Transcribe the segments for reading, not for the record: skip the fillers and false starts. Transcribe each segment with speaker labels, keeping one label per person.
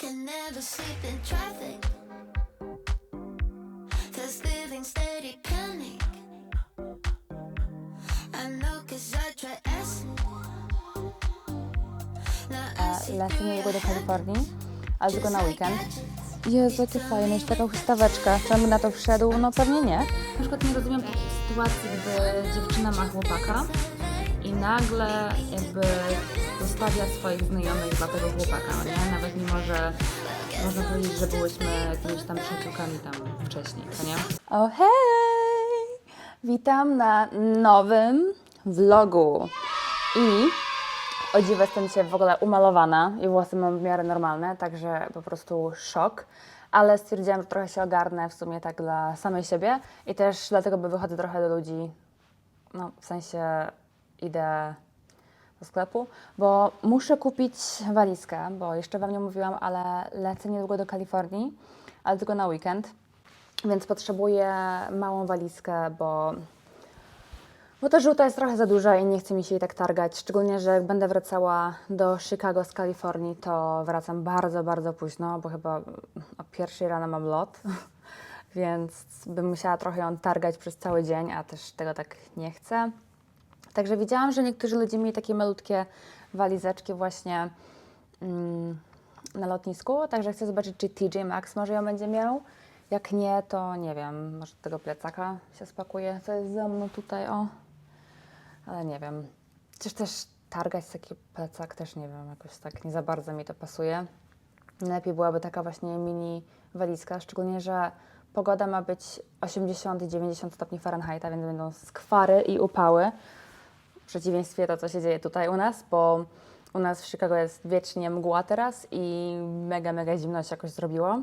Speaker 1: can never sleep in traffic. There's living steady panic. I know 'cause I try acid.
Speaker 2: Lecę niedługo do Kalifornii, ale tylko na weekend. Jezu, jakie fajne, już taka huśtaweczka. Czy on by na to wszedł? No pewnie nie. Na przykład nie rozumiem takiej sytuacji, gdy dziewczyna ma chłopaka i nagle jakby zostawia swoich znajomych dla tego chłopaka, no nie? Nawet mimo, że można powiedzieć, że byłyśmy jakimiś tam przyjaciółkami tam wcześniej, co nie? O hej! Witam na nowym vlogu i o dziwo jestem dzisiaj w ogóle umalowana i włosy mam w miarę normalne, także po prostu szok. Ale stwierdziłam, że trochę się ogarnę w sumie tak dla samej siebie i też dlatego, by wychodzę trochę do ludzi, no w sensie idę do sklepu, bo muszę kupić walizkę, bo jeszcze Wam nie mówiłam, ale lecę niedługo do Kalifornii, ale tylko na weekend, więc potrzebuję małą walizkę, bo ta żółta jest trochę za duża i nie chce mi się jej tak targać, szczególnie, że jak będę wracała do Chicago z Kalifornii, to wracam bardzo, bardzo późno, bo chyba o 1 rano mam lot, więc bym musiała trochę ją targać przez cały dzień, a też tego tak nie chcę. Także widziałam, że niektórzy ludzie mieli takie malutkie walizeczki właśnie na lotnisku, także chcę zobaczyć, czy TJ Maxx może ją będzie miał. Jak nie, to nie wiem, może do tego plecaka się spakuje, co jest za mną tutaj, o. Ale nie wiem. Przecież też targać taki plecak, też nie wiem, jakoś tak nie za bardzo mi to pasuje. Najlepiej byłaby taka właśnie mini walizka, szczególnie, że pogoda ma być 80-90 stopni Fahrenheita, więc będą skwary i upały. W przeciwieństwie to, co się dzieje tutaj u nas, bo u nas w Chicago jest wiecznie mgła teraz i mega, mega zimno się jakoś zrobiło.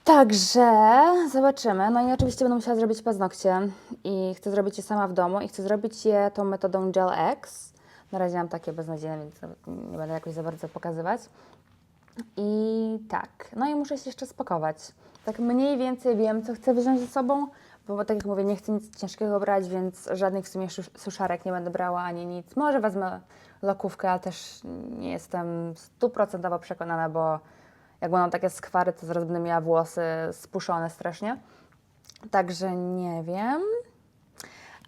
Speaker 2: Także zobaczymy. No i oczywiście będę musiała zrobić paznokcie i chcę zrobić je sama w domu i chcę zrobić je tą metodą Gel X. Na razie mam takie beznadziejne, więc nie będę jakoś za bardzo pokazywać. I tak, no i muszę się jeszcze spakować. Tak mniej więcej wiem, co chcę wziąć ze sobą, bo tak jak mówię, nie chcę nic ciężkiego brać, więc żadnych w sumie suszarek nie będę brała ani nic. Może wezmę lokówkę, ale też nie jestem 100% przekonana, bo jak będą takie skwary, to zaraz będę miała włosy spuszczone strasznie. Także nie wiem,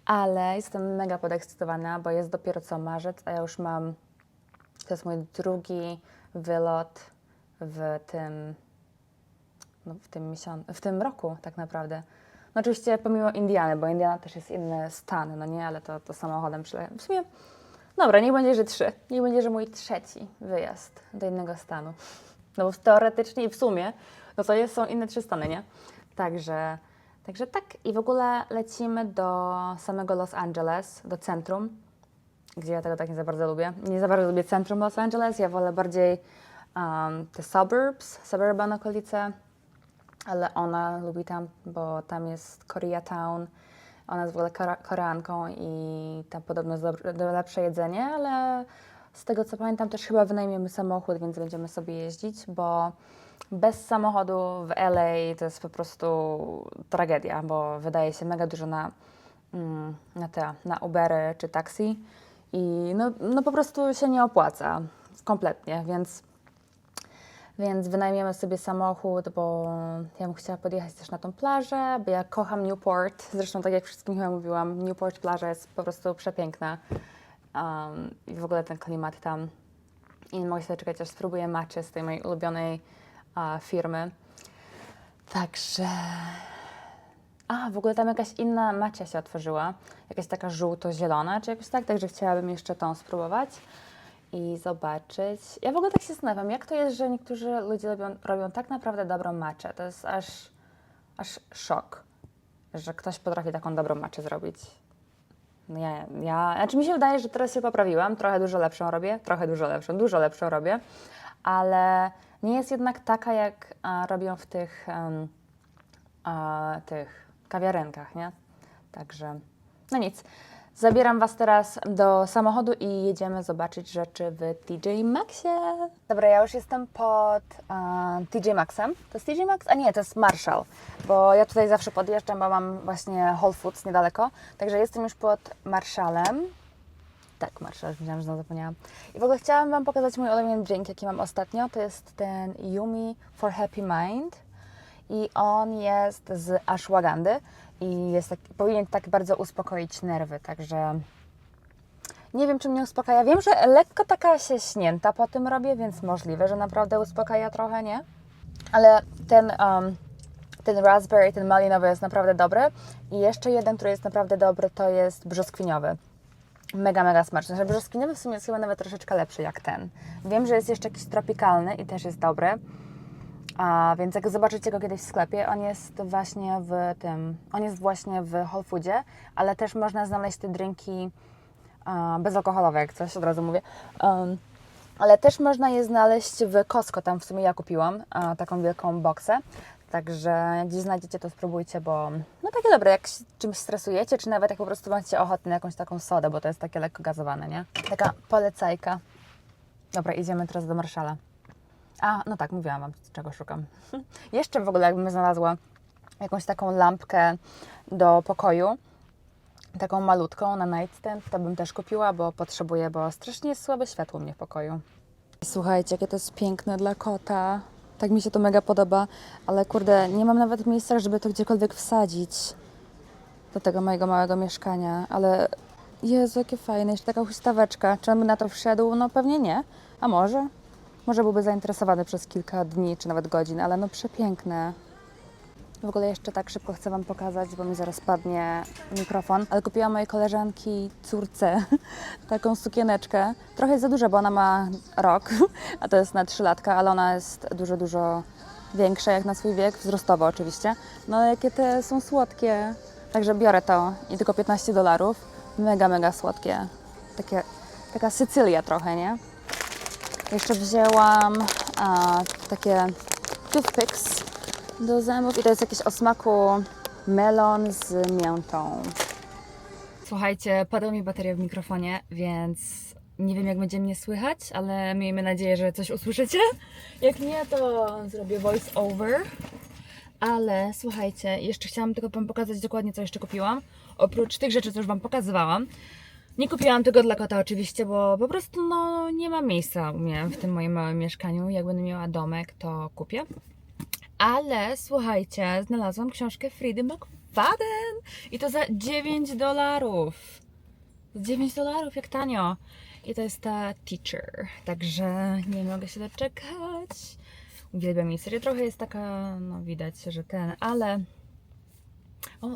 Speaker 2: ale jestem mega podekscytowana, bo jest dopiero co marzec, a ja już mam, to jest mój drugi wylot w tym roku tak naprawdę. No oczywiście pomimo Indiany, bo Indiana też jest inny stan, no nie, ale to samochodem w sumie, dobra, niech będzie, że 3. Niech będzie, że mój trzeci wyjazd do innego stanu. No bo teoretycznie i w sumie, no to są inne 3 stany, nie? Także tak. I w ogóle lecimy do samego Los Angeles, do centrum, gdzie ja tego tak nie za bardzo lubię. Nie za bardzo lubię centrum Los Angeles, ja wolę bardziej te suburban okolice, ale ona lubi tam, bo tam jest Koreatown. Ona jest w ogóle Koreanką i tam podobno jest lepsze jedzenie, ale z tego co pamiętam też chyba wynajmiemy samochód, więc będziemy sobie jeździć, bo bez samochodu w LA to jest po prostu tragedia, bo wydaje się mega dużo na Ubery czy taksi i no po prostu się nie opłaca kompletnie, więc wynajmiemy sobie samochód, bo ja bym chciała podjechać też na tą plażę, bo ja kocham Newport. Zresztą tak jak wszystkim chyba mówiłam, Newport plaża jest po prostu przepiękna. I w ogóle ten klimat tam. I nie mogę się doczekać, aż spróbuję matcha z tej mojej ulubionej firmy. Także... w ogóle tam jakaś inna matcha się otworzyła. Jakaś taka żółto-zielona, czy jakoś tak. Także chciałabym jeszcze tą spróbować i zobaczyć. Ja w ogóle tak się zastanawiam, jak to jest, że niektórzy ludzie robią tak naprawdę dobrą matchę. To jest aż szok, że ktoś potrafi taką dobrą matchę zrobić. Znaczy mi się wydaje, że teraz się poprawiłam, dużo lepszą robię, ale nie jest jednak taka, jak robią w tych kawiarenkach, nie? Także, no nic. Zabieram Was teraz do samochodu i jedziemy zobaczyć rzeczy w TJ Maxxie. Dobra, ja już jestem pod TJ Maxxem. To jest TJ Maxx? A nie, to jest Marshall, bo ja tutaj zawsze podjeżdżam, bo mam właśnie Whole Foods niedaleko. Także jestem już pod Marshallem Tak, marszal, myślałam, że znowu zapomniałam. I w ogóle chciałam Wam pokazać mój ulubiony drink, jaki mam ostatnio. To jest ten Yumi for Happy Mind. I on jest z ashwagandy i jest powinien tak bardzo uspokoić nerwy, także nie wiem, czy mnie uspokaja. Wiem, że lekko taka się śnięta po tym robię, więc możliwe, że naprawdę uspokaja trochę, nie? Ale ten raspberry, ten malinowy jest naprawdę dobry. I jeszcze jeden, który jest naprawdę dobry, to jest brzoskwiniowy. Mega, mega smaczny. Znaczy, brzoskwiniowy w sumie jest chyba nawet troszeczkę lepszy jak ten. Wiem, że jest jeszcze jakiś tropikalny i też jest dobry. Więc jak zobaczycie go kiedyś w sklepie, on jest właśnie w Whole Foodzie, ale też można znaleźć te drinki bezalkoholowe, jak coś, od razu mówię. Ale też można je znaleźć w Costco, tam w sumie ja kupiłam taką wielką boksę. Także jak gdzieś znajdziecie, to spróbujcie, bo no takie dobre, jak czymś stresujecie, czy nawet jak po prostu macie ochotę na jakąś taką sodę, bo to jest takie lekko gazowane, nie? Taka polecajka. Dobra, idziemy teraz do Marszala. No tak, mówiłam Wam, czego szukam. Jeszcze w ogóle jakbym znalazła jakąś taką lampkę do pokoju, taką malutką na nightstand, to bym też kupiła, bo potrzebuję, bo strasznie jest słabe światło u mnie w pokoju. Słuchajcie, jakie to jest piękne dla kota. Tak mi się to mega podoba, ale kurde, nie mam nawet miejsca, żeby to gdziekolwiek wsadzić do tego mojego małego mieszkania, ale Jezu, jakie fajne, jeszcze taka huśtaweczka. Czy on by na to wszedł? No pewnie nie, a może? Może byłby zainteresowany przez kilka dni, czy nawet godzin, ale no przepiękne. W ogóle jeszcze tak szybko chcę Wam pokazać, bo mi zaraz padnie mikrofon, ale kupiłam mojej koleżanki córce taką sukieneczkę. Trochę jest za duża, bo ona ma rok, a to jest na 3 latka, ale ona jest dużo, dużo większa jak na swój wiek, wzrostowo oczywiście. No ale jakie te są słodkie. Także biorę to i tylko $15. Mega, mega słodkie. Taka Sycylia trochę, nie? Jeszcze wzięłam takie toothpicks do zębów i to jest jakieś o smaku melon z miętą. Słuchajcie, padła mi bateria w mikrofonie, więc nie wiem, jak będzie mnie słychać, ale miejmy nadzieję, że coś usłyszycie. Jak nie, to zrobię voice over. Ale słuchajcie, jeszcze chciałam tylko Wam pokazać dokładnie, co jeszcze kupiłam. Oprócz tych rzeczy, co już Wam pokazywałam. Nie kupiłam tego dla kota oczywiście, bo po prostu nie ma miejsca u mnie w tym moim małym mieszkaniu. Jak będę miała domek, to kupię. Ale słuchajcie, znalazłam książkę Friedy McFadden i to za $9. $9, jak tanio. I to jest ta Teacher, także nie mogę się doczekać. Uwielbiam jej serię, trochę jest taka, no widać, że ale...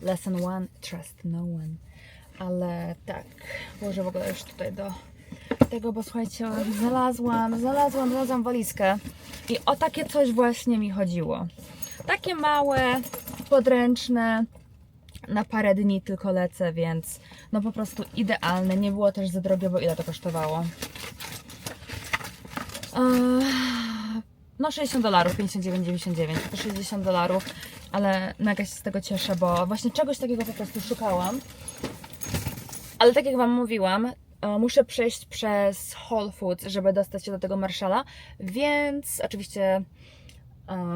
Speaker 2: Lesson 1, Trust No One. Ale tak, włożę w ogóle już tutaj do tego, bo słuchajcie, znalazłam walizkę i o takie coś właśnie mi chodziło. Takie małe, podręczne, na parę dni tylko lecę, więc no po prostu idealne. Nie było też za drogie, bo ile to kosztowało? No $60, 59,99, to $60, ale mega się z tego cieszę, bo właśnie czegoś takiego po prostu szukałam. Ale tak jak Wam mówiłam, muszę przejść przez Whole Foods, żeby dostać się do tego Marszala, więc oczywiście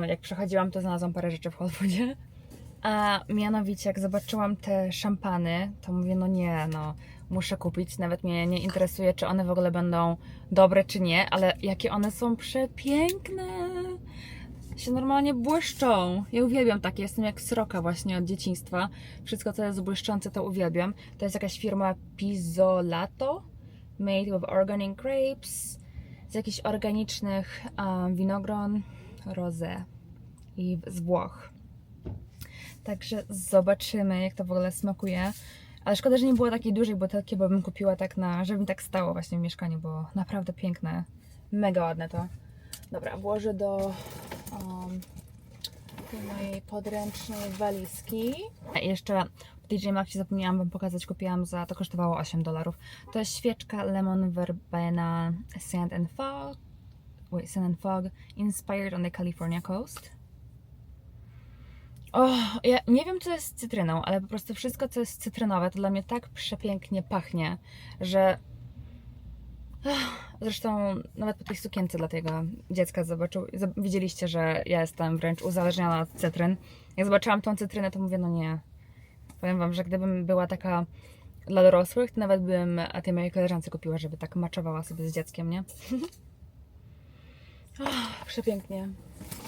Speaker 2: jak przechodziłam, to znalazłam parę rzeczy w Whole Foodzie. A mianowicie jak zobaczyłam te szampany, to mówię, muszę kupić, nawet mnie nie interesuje, czy one w ogóle będą dobre, czy nie, ale jakie one są przepiękne! Się normalnie błyszczą. Ja uwielbiam takie, jestem jak sroka właśnie od dzieciństwa. Wszystko, co jest błyszczące, to uwielbiam. To jest jakaś firma Pizzolato, made with organic grapes, z jakichś organicznych winogron rosé i z Włoch. Także zobaczymy, jak to w ogóle smakuje. Ale szkoda, że nie było takiej dużej butelki, bo bym kupiła tak żeby mi tak stało właśnie w mieszkaniu, bo naprawdę piękne. Mega ładne to. Dobra, włożę do mojej podręcznej walizki. Jeszcze w DJ Maxie zapomniałam Wam pokazać, kupiłam to kosztowało $8. To jest świeczka Lemon Verbena Sand and Fog inspired on the California coast. Ja nie wiem, co jest z cytryną, ale po prostu wszystko, co jest cytrynowe, to dla mnie tak przepięknie pachnie, że... Zresztą nawet po tej sukience dla tego dziecka widzieliście, że ja jestem wręcz uzależniona od cytryn. Jak zobaczyłam tą cytrynę, to mówię, no nie. Powiem Wam, że gdybym była taka dla dorosłych. Nawet bym tej mojej koleżance kupiła, żeby tak maczowała sobie z dzieckiem, nie? Przepięknie.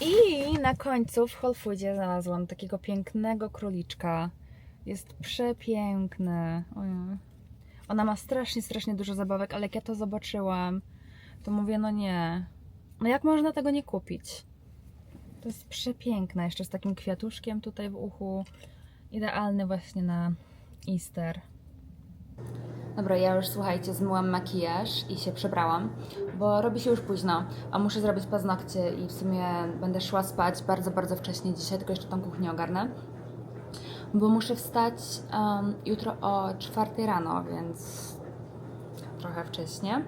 Speaker 2: I na końcu w Whole Foodzie znalazłam takiego pięknego króliczka. Jest przepiękny. Ojej. Ona ma strasznie dużo zabawek, ale jak ja to zobaczyłam, to mówię, no nie. No jak można tego nie kupić? To jest przepiękne, jeszcze z takim kwiatuszkiem tutaj w uchu. Idealny właśnie na Easter. Dobra, ja już słuchajcie, zmyłam makijaż i się przebrałam, bo robi się już późno, a muszę zrobić paznokcie i w sumie będę szła spać bardzo wcześnie dzisiaj, tylko jeszcze tą kuchnię ogarnę. Bo muszę wstać jutro o 4 rano, więc trochę wcześnie,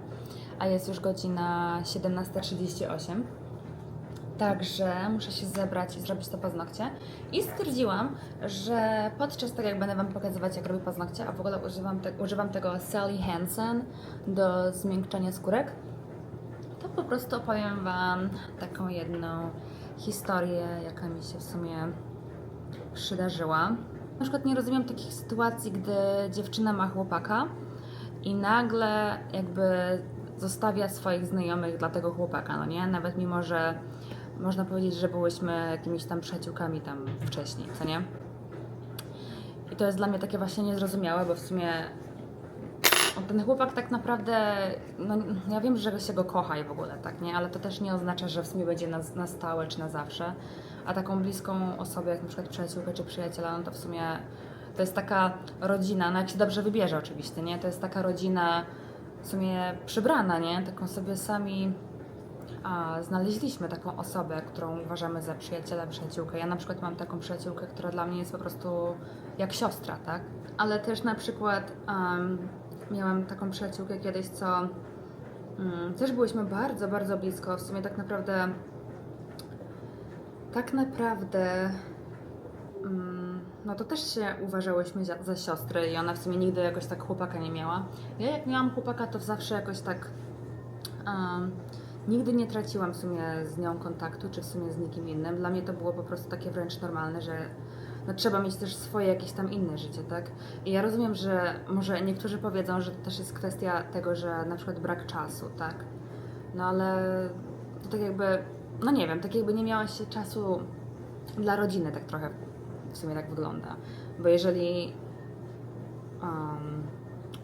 Speaker 2: a jest już godzina 17:38. Także muszę się zebrać i zrobić to paznokcie. I stwierdziłam, że podczas tego, jak będę Wam pokazywać, jak robię paznokcie, a w ogóle używam tego Sally Hansen do zmiękczenia skórek, to po prostu opowiem Wam taką jedną historię, jaka mi się w sumie przydarzyła. Na przykład nie rozumiem takich sytuacji, gdy dziewczyna ma chłopaka i nagle jakby zostawia swoich znajomych dla tego chłopaka, no nie? Nawet mimo, że można powiedzieć, że byłyśmy jakimiś tam przyjaciółkami tam wcześniej, co nie? I to jest dla mnie takie właśnie niezrozumiałe, bo w sumie ten chłopak tak naprawdę, no ja wiem, że się go kocha i w ogóle, tak, nie? Ale to też nie oznacza, że w sumie będzie na stałe czy na zawsze. A taką bliską osobę, jak na przykład przyjaciółkę czy przyjaciela, no to w sumie to jest taka rodzina, no jak się dobrze wybierze oczywiście, nie? To jest taka rodzina w sumie przybrana, nie? Taką sobie sami znaleźliśmy taką osobę, którą uważamy za przyjaciela, przyjaciółkę. Ja na przykład mam taką przyjaciółkę, która dla mnie jest po prostu jak siostra, tak? Ale też na przykład miałam taką przyjaciółkę kiedyś, co też byłyśmy bardzo blisko. W sumie tak naprawdę no to też się uważałyśmy za siostry i ona w sumie nigdy jakoś tak chłopaka nie miała. Ja jak miałam chłopaka, to zawsze jakoś tak nigdy nie traciłam w sumie z nią kontaktu, czy w sumie z nikim innym. Dla mnie to było po prostu takie wręcz normalne, że no, trzeba mieć też swoje jakieś tam inne życie, tak? I ja rozumiem, że może niektórzy powiedzą, że to też jest kwestia tego, że na przykład brak czasu, tak? No ale to tak jakby, no nie wiem, tak jakby nie miałaś się czasu dla rodziny, tak trochę w sumie tak wygląda. Bo jeżeli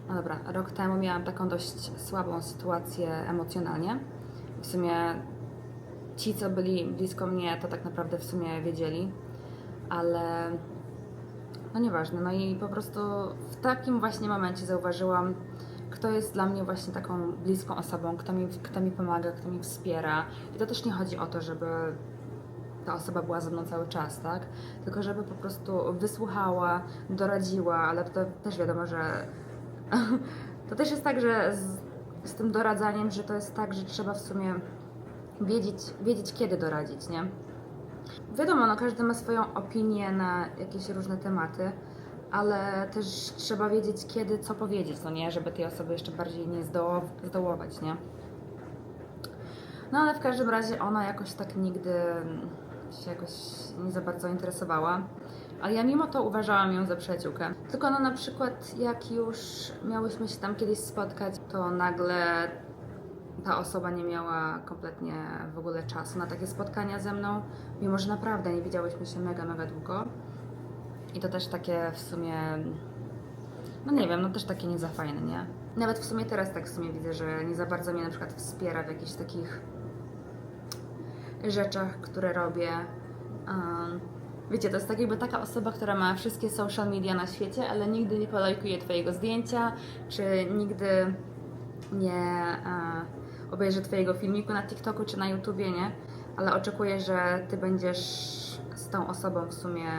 Speaker 2: no dobra, rok temu miałam taką dość słabą sytuację emocjonalnie. W sumie ci, co byli blisko mnie, to tak naprawdę w sumie wiedzieli, ale no nieważne. No i po prostu w takim właśnie momencie zauważyłam, kto jest dla mnie właśnie taką bliską osobą, kto mi pomaga, kto mi wspiera. I to też nie chodzi o to, żeby ta osoba była ze mną cały czas, tak? Tylko żeby po prostu wysłuchała, doradziła, ale to też wiadomo, że to też jest tak, że z tym doradzaniem, że to jest tak, że trzeba w sumie wiedzieć kiedy doradzić, nie? Wiadomo, no każdy ma swoją opinię na jakieś różne tematy, ale też trzeba wiedzieć kiedy, co powiedzieć, no nie? Żeby tej osoby jeszcze bardziej nie zdołować, nie? No ale w każdym razie ona jakoś tak nigdy się jakoś nie za bardzo interesowała. Ale ja mimo to uważałam ją za przyjaciółkę. Tylko no na przykład jak już miałyśmy się tam kiedyś spotkać, to nagle ta osoba nie miała kompletnie w ogóle czasu na takie spotkania ze mną, mimo że naprawdę nie widziałyśmy się mega długo. I to też takie w sumie, no nie wiem, no też takie nie za fajne, nie? Nawet w sumie teraz tak w sumie widzę, że nie za bardzo mnie na przykład wspiera w jakichś takich rzeczach, które robię. Wiecie, to jest tak jakby taka osoba, która ma wszystkie social media na świecie, ale nigdy nie polajkuje Twojego zdjęcia, czy nigdy nie obejrzy Twojego filmiku na TikToku czy na YouTubie, nie? Ale oczekuje, że Ty będziesz z tą osobą w sumie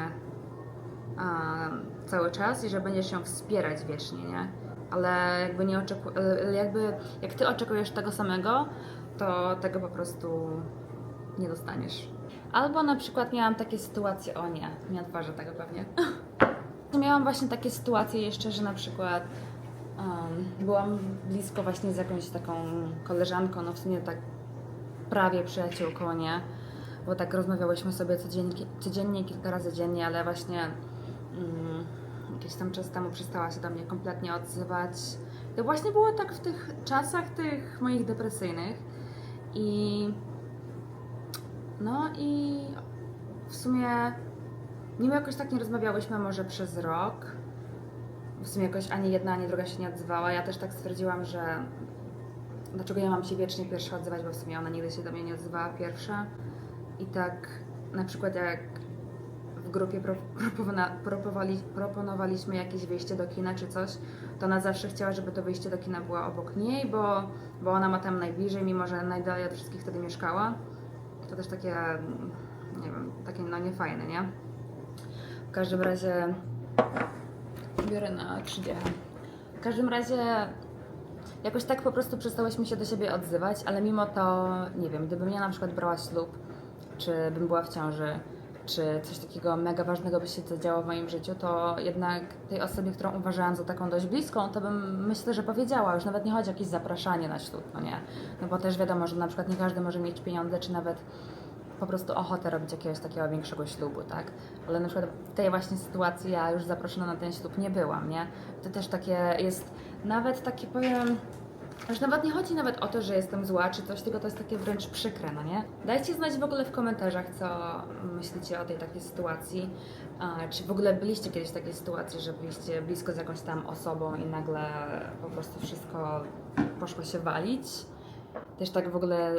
Speaker 2: cały czas i że będziesz ją wspierać wiecznie, nie? Ale jakby jak Ty oczekujesz tego samego, to tego po prostu nie dostaniesz. Albo na przykład miałam takie sytuacje, o nie odważę tego pewnie. Miałam właśnie takie sytuacje jeszcze, że na przykład byłam blisko właśnie z jakąś taką koleżanką, no w sumie tak prawie przyjaciółką, nie? Bo tak rozmawiałyśmy sobie codziennie kilka razy dziennie, ale właśnie jakiś tam czas temu przestała się do mnie kompletnie odzywać. To właśnie było tak w tych czasach tych moich depresyjnych i no i w sumie nim jakoś tak nie rozmawiałyśmy może przez rok. W sumie jakoś ani jedna, ani druga się nie odzywała. Ja też tak stwierdziłam, że dlaczego ja mam się wiecznie pierwsza odzywać, bo w sumie ona nigdy się do mnie nie odzywała pierwsza. I tak na przykład jak w grupie proponowaliśmy jakieś wyjście do kina czy coś, to ona zawsze chciała, żeby to wyjście do kina było obok niej, bo ona ma tam najbliżej, mimo że najdalej od wszystkich wtedy mieszkała. To też takie, nie wiem, takie no niefajne, nie? W każdym razie biorę na 3D. W każdym razie jakoś tak po prostu przestałyśmy się do siebie odzywać, ale mimo to, nie wiem, gdybym ja na przykład brała ślub, czy bym była w ciąży, czy coś takiego mega ważnego by się zadziało w moim życiu, to jednak tej osobie, którą uważałam za taką dość bliską, to bym myślę, że powiedziała. Już nawet nie chodzi o jakieś zapraszanie na ślub, no nie. No bo też wiadomo, że na przykład nie każdy może mieć pieniądze, czy nawet po prostu ochotę robić jakiegoś takiego większego ślubu, tak? Ale na przykład w tej właśnie sytuacji ja już zaproszona na ten ślub nie byłam, nie? To też takie jest, nawet takie powiem, już nawet nie chodzi nawet o to, że jestem zła czy coś, tylko to jest takie wręcz przykre, no nie? Dajcie znać w ogóle w komentarzach, co myślicie o tej takiej sytuacji. Czy w ogóle byliście kiedyś w takiej sytuacji, że byliście blisko z jakąś tam osobą i nagle po prostu wszystko poszło się walić? Też tak w ogóle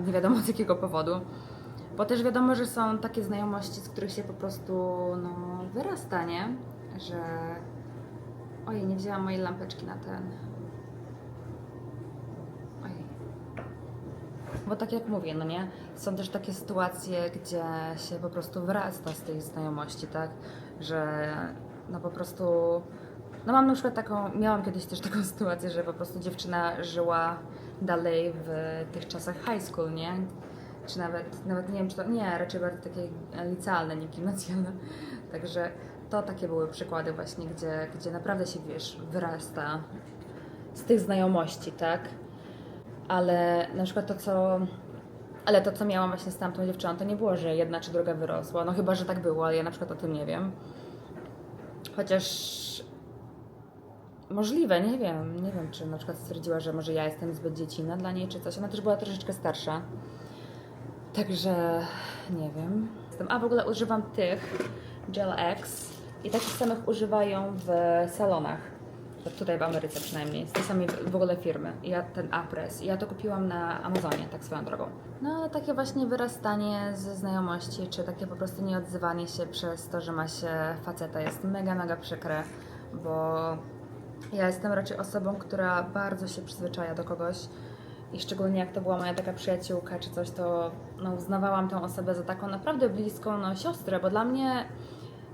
Speaker 2: nie wiadomo z jakiego powodu. Bo też wiadomo, że są takie znajomości, z których się po prostu no, wyrasta, nie? Że... Ojej, nie wzięłam mojej lampeczki na ten... Ojej. Bo tak jak mówię, no nie? Są też takie sytuacje, gdzie się po prostu wyrasta z tej znajomości, tak? Że no po prostu... No mam na przykład miałam kiedyś też taką sytuację, że po prostu dziewczyna żyła dalej w tych czasach high school, nie? Czy nawet nie wiem, czy to, nie, raczej bardziej takie licealne, nie gimnazjalne. Także to takie były przykłady właśnie, gdzie naprawdę się, wiesz, wyrasta z tych znajomości, tak? Ale na przykład to, co miałam właśnie z tamtą dziewczyną, to nie było, że jedna czy druga wyrosła. No chyba, że tak było, ale ja na przykład o tym nie wiem. Chociaż możliwe, nie wiem, czy na przykład stwierdziła, że może ja jestem zbyt dziecinna dla niej, czy coś. Ona też była troszeczkę starsza. Także nie wiem. W ogóle używam tych Gel X i takich samych używają w salonach. Tutaj w Ameryce przynajmniej, z tej samej w ogóle firmy. Ten Apress. Ja to kupiłam na Amazonie, tak swoją drogą. No ale takie właśnie wyrastanie ze znajomości, czy takie po prostu nieodzywanie się przez to, że ma się faceta jest mega, mega przykre, bo ja jestem raczej osobą, która bardzo się przyzwyczaja do kogoś. I szczególnie jak to była moja taka przyjaciółka czy coś, to no, uznawałam tę osobę za taką naprawdę bliską no, siostrę, bo dla mnie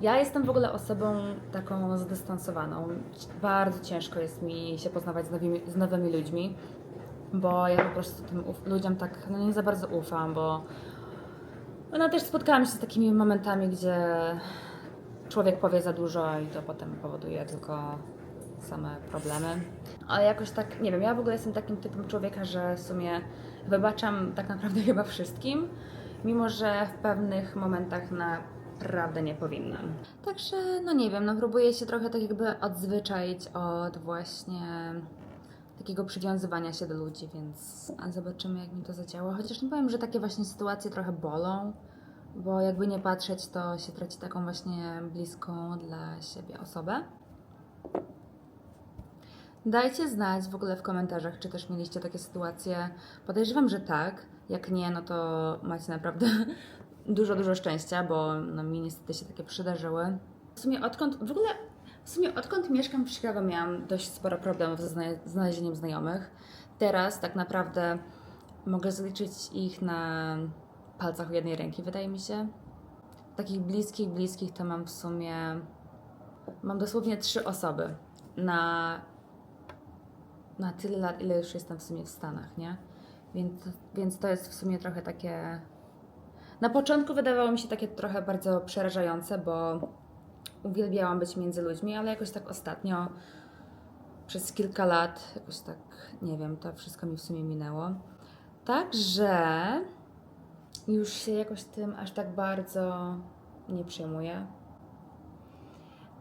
Speaker 2: ja jestem w ogóle osobą taką zdystansowaną. Bardzo ciężko jest mi się poznawać z nowymi ludźmi, bo ja po prostu tym ludziom tak no, nie za bardzo ufam, bo no, też spotkałam się z takimi momentami, gdzie człowiek powie za dużo i to potem powoduje tylko same problemy. Ale jakoś tak, nie wiem, ja w ogóle jestem takim typem człowieka, że w sumie wybaczam tak naprawdę chyba wszystkim, mimo że w pewnych momentach naprawdę nie powinnam. Także, no nie wiem, no próbuję się trochę tak jakby odzwyczaić od właśnie takiego przywiązywania się do ludzi, więc zobaczymy, jak mi to zadziała. Chociaż nie powiem, że takie właśnie sytuacje trochę bolą, bo jakby nie patrzeć, to się traci taką właśnie bliską dla siebie osobę. Dajcie znać w ogóle w komentarzach, czy też mieliście takie sytuacje. Podejrzewam, że tak. Jak nie, no to macie naprawdę dużo szczęścia, bo no, mi niestety się takie przydarzyły. W sumie odkąd mieszkam w Chicago, miałam dość sporo problemów ze znalezieniem znajomych. Teraz tak naprawdę mogę zliczyć ich na palcach jednej ręki, wydaje mi się. Takich bliskich to mam w sumie... Mam dosłownie 3 osoby na tyle lat, ile już jestem w sumie w Stanach, nie? Więc to jest w sumie trochę takie... Na początku wydawało mi się takie trochę bardzo przerażające, bo uwielbiałam być między ludźmi, ale jakoś tak ostatnio, przez kilka lat, jakoś tak, nie wiem, to wszystko mi w sumie minęło. Także już się jakoś tym aż tak bardzo nie przejmuję.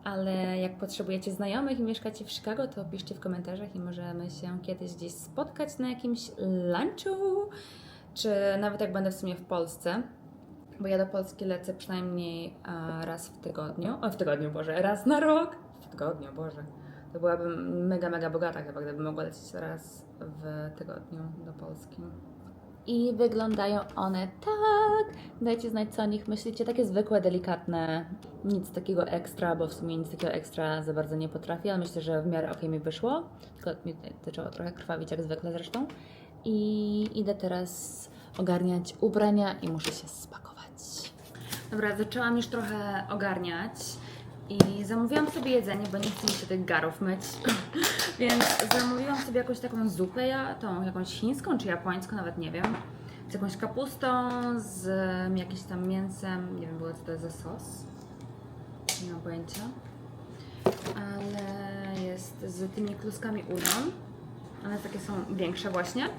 Speaker 2: Ale jak potrzebujecie znajomych i mieszkacie w Chicago, to piszcie w komentarzach i możemy się kiedyś gdzieś spotkać na jakimś lunchu, czy nawet jak będę w sumie w Polsce, bo ja do Polski lecę przynajmniej raz w tygodniu, raz na rok, w tygodniu, Boże. To byłabym mega bogata chyba, gdybym mogła lecieć raz w tygodniu do Polski. I wyglądają one tak. Dajcie znać, co o nich myślicie. Takie zwykłe, delikatne, nic takiego ekstra, bo w sumie nic takiego ekstra za bardzo nie potrafię, ale myślę, że w miarę okej mi wyszło. Tylko mi tutaj zaczęło trochę krwawić, jak zwykle zresztą. I idę teraz ogarniać ubrania i muszę się spakować. Dobra, zaczęłam już trochę ogarniać i zamówiłam sobie jedzenie, bo nie chcę mi się tych garów myć. Więc zamówiłam sobie jakąś taką zupę, tą jakąś chińską czy japońską, nawet nie wiem. Z jakąś kapustą, z jakimś tam mięsem, nie wiem było co to jest za sos. Nie mam pojęcia. Ale jest z tymi kluskami udon. One takie są większe właśnie.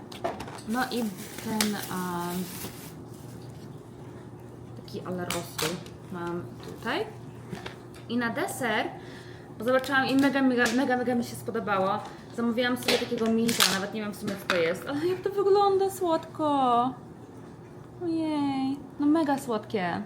Speaker 2: No i ten taki ala rosół mam tutaj. I na deser, bo zobaczyłam i mega mi się spodobało. Zamówiłam sobie takiego milka, nawet nie wiem w sumie co to jest, ale jak to wygląda słodko. Ojej, no mega słodkie.